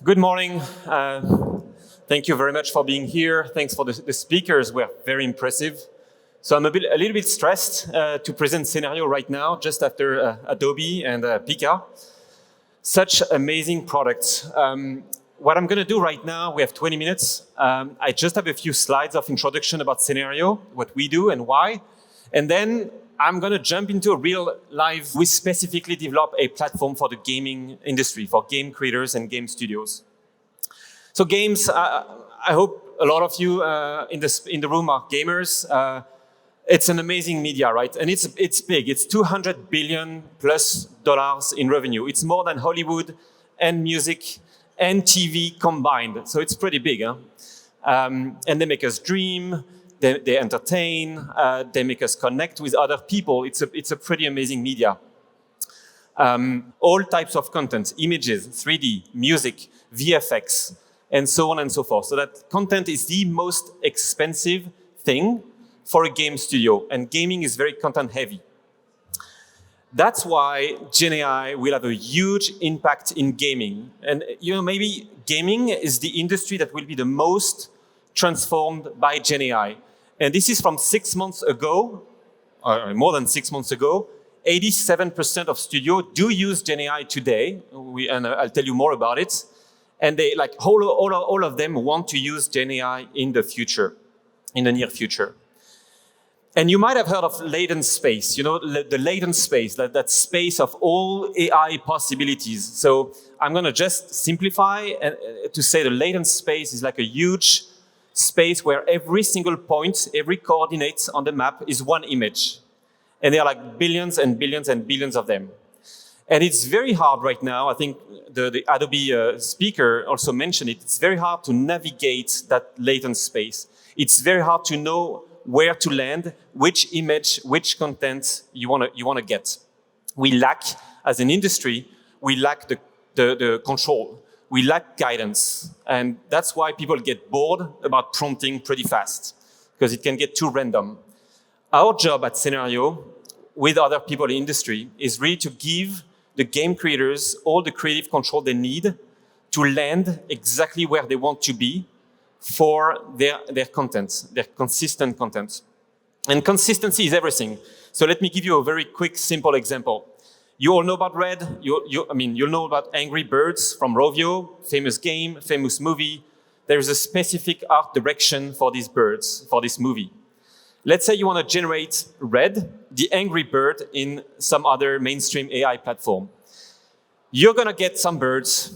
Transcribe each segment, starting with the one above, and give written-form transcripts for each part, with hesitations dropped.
Good morning. Thank you very much for being here. Thanks for the speakers, were very impressive. So I'm a little bit stressed to present Scenario right now, just after Adobe and Pika. Such amazing products. What I'm going to do right now, we have 20 minutes. I just have a few slides of introduction about Scenario, what we do and why. And then I'm going to jump into a real live. We specifically develop a platform for the gaming industry, for game creators and game studios. So games, I hope a lot of you in the room are gamers. It's an amazing media, right? And it's big. It's $200 billion plus in revenue. It's more than Hollywood and music and TV combined. So it's pretty big. Huh? And they make us dream. They entertain, they make us connect with other people. It's a pretty amazing media. All types of content, images, 3D, music, VFX, and so on and so forth. So that content is the most expensive thing for a game studio, and gaming is very content heavy. That's why GenAI will have a huge impact in gaming. And maybe gaming is the industry that will be the most transformed by GenAI. And this is from 6 months ago, or more than 6 months ago. 87% of studios do use GenAI today, and I'll tell you more about it. And they, like, all of them want to use GenAI in the future, in the near future. And you might have heard of latent space, the latent space, that space of all AI possibilities. So I'm going to just simplify to say the latent space is like a huge space where every single point, every coordinate on the map is one image. And there are like billions and billions and billions of them. And it's very hard right now. I think the Adobe speaker also mentioned it. It's very hard to navigate that latent space. It's very hard to know where to land, which image, which content you want to get. We lack, as an industry, we lack the control. We lack guidance, and that's why people get bored about prompting pretty fast, because it can get too random. Our job at Scenario, with other people in the industry, is really to give the game creators all the creative control they need to land exactly where they want to be for their content, their consistent content. And consistency is everything. So let me give you a very quick, simple example. You all know about Red. You'll know about Angry Birds from Rovio, famous game, famous movie. There is a specific art direction for these birds, for this movie. Let's say you want to generate Red, the Angry Bird, in some other mainstream AI platform. You're going to get some birds.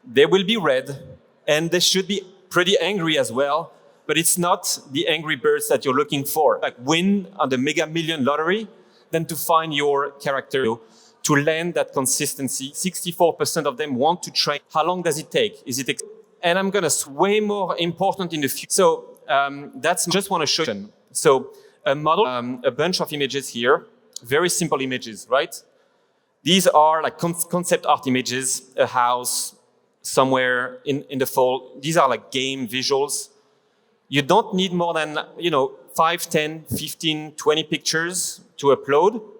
They will be red, and they should be pretty angry as well, but it's not the Angry Birds that you're looking for. Like win on the Mega Million lottery, then to find your character. To land that consistency, 64% of them want to train. How long does it take? And I'm going to way more important in the future. So that's just want to show you. So a model, a bunch of images here, very simple images, right? These are like concept art images, a house somewhere in the fall. These are like game visuals. You don't need more than 5, 10, 15, 20 pictures to upload.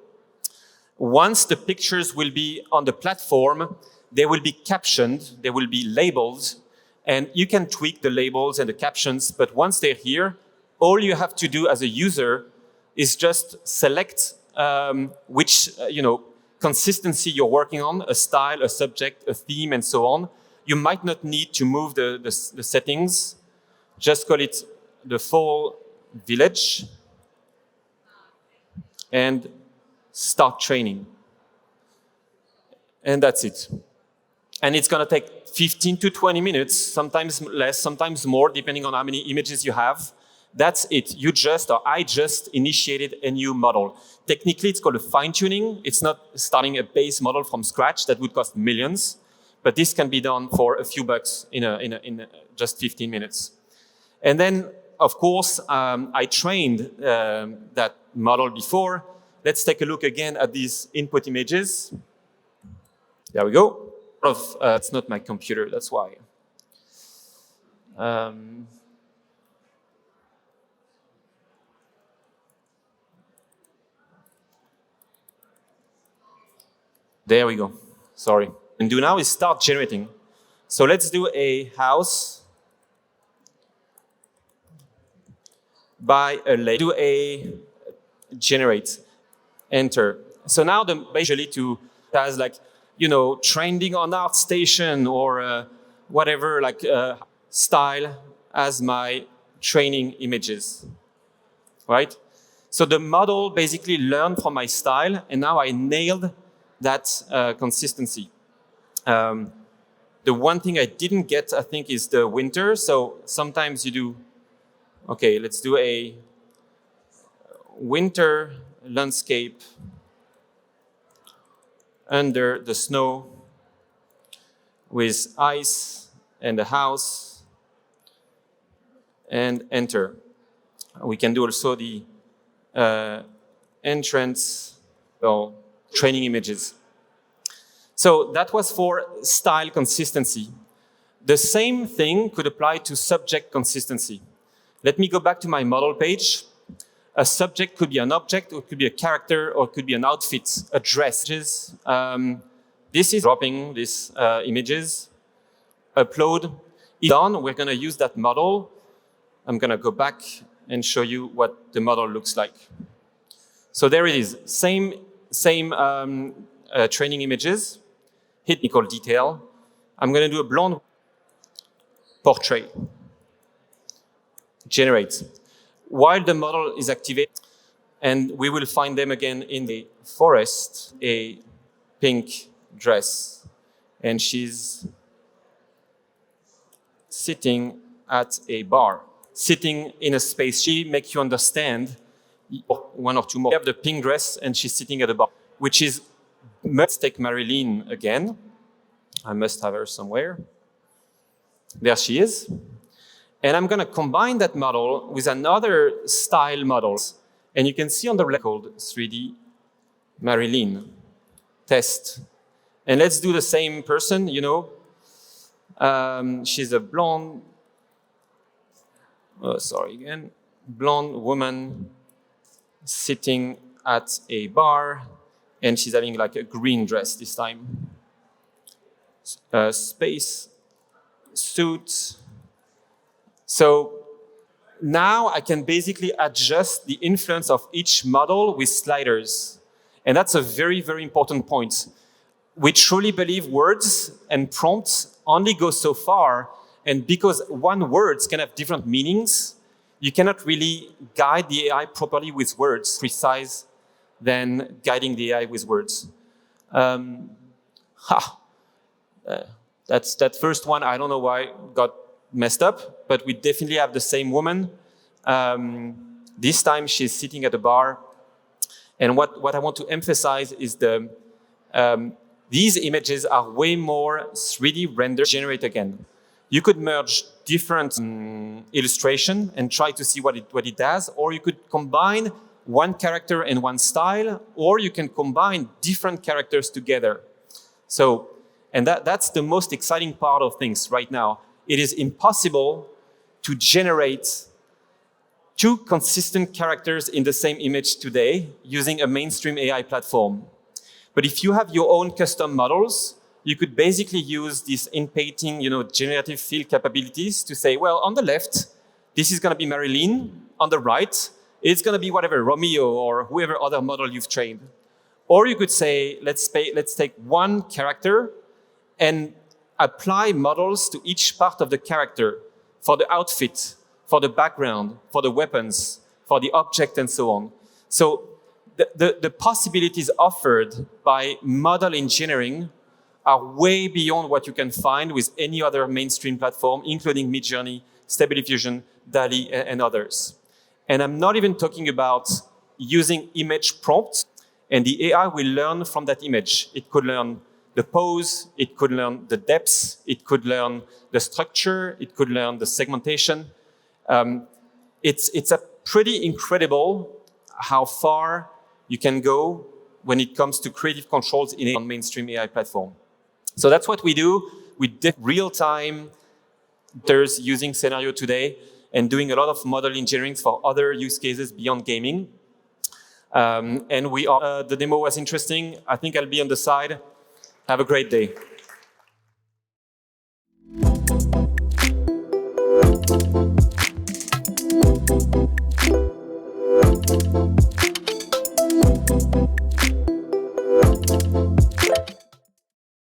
Once the pictures will be on the platform, they will be captioned, they will be labeled, and you can tweak the labels and the captions, but once they're here, all you have to do as a user is just select which consistency you're working on, a style, a subject, a theme, and so on. You might not need to move the settings. Just call it the Fall Village, and start training. And that's it. And it's going to take 15 to 20 minutes, sometimes less, sometimes more, depending on how many images you have. That's it. I just initiated a new model. Technically, it's called a fine-tuning. It's not starting a base model from scratch. That would cost millions. But this can be done for a few bucks in just 15 minutes. And then, of course, I trained that model before. Let's take a look again at these input images. There we go. It's not my computer, that's why. There we go. Sorry. And do now is start generating. So let's do a house by a lake. Do a generate, enter. So now basically to has like, trending on ArtStation or whatever, like style as my training images, right? So the model basically learned from my style, and now I nailed that consistency. The one thing I didn't get, I think, is the winter. So sometimes you do, okay, let's do a winter landscape under the snow with ice and a house, and enter. We can do also the entrance or training images. So that was for style consistency. The same thing could apply to subject consistency. Let me go back to my model page. A subject could be an object, or it could be a character, or it could be an outfit, a dress. This is dropping these images. Upload is done. We're going to use that model. I'm going to go back and show you what the model looks like. So there it is. Same training images. Hit equal detail. I'm going to do a blonde portrait. Generate. While the model is activated, and we will find them again in the forest, a pink dress, and she's sitting at a bar, sitting in a space. She makes you understand one or two more. We have the pink dress, and she's sitting at a bar, which is, let's take Marilyn again. I must have her somewhere. There she is. And I'm going to combine that model with another style model. And you can see on the left called 3D Marilyn test. And let's do the same person, she's a blonde, blonde woman sitting at a bar, and she's having like a green dress this time. Space suit. So now I can basically adjust the influence of each model with sliders. And that's a very, very important point. We truly believe words and prompts only go so far. And because one word can have different meanings, you cannot really guide the AI properly with words, precise than guiding the AI with words. That first one, I don't know why got messed up, but we definitely have the same woman. This time she's sitting at a bar. And what I want to emphasize is these images are way more 3D rendered, generate again. You could merge different illustration and try to see what it does, or you could combine one character and one style, or you can combine different characters together. So, and that's the most exciting part of things right now. It is impossible to generate two consistent characters in the same image today using a mainstream AI platform. But if you have your own custom models, you could basically use these in-painting, generative fill capabilities to say, well, on the left, this is going to be Marilyn. On the right, it's going to be whatever, Romeo or whoever other model you've trained. Or you could say, let's take one character and apply models to each part of the character for the outfit, for the background, for the weapons, for the object, and so on. So the possibilities offered by model engineering are way beyond what you can find with any other mainstream platform, including Midjourney, Stable Diffusion, DALL-E, and others. And I'm not even talking about using image prompts, and the AI will learn from that image. It could learn the pose, it could learn the depths, it could learn the structure, it could learn the segmentation. It's a pretty incredible how far you can go when it comes to creative controls in a mainstream AI platform. So that's what we do. We did real-time using Scenario today and doing a lot of model engineering for other use cases beyond gaming. And the demo was interesting. I think I'll be on the side. Have a great day. you.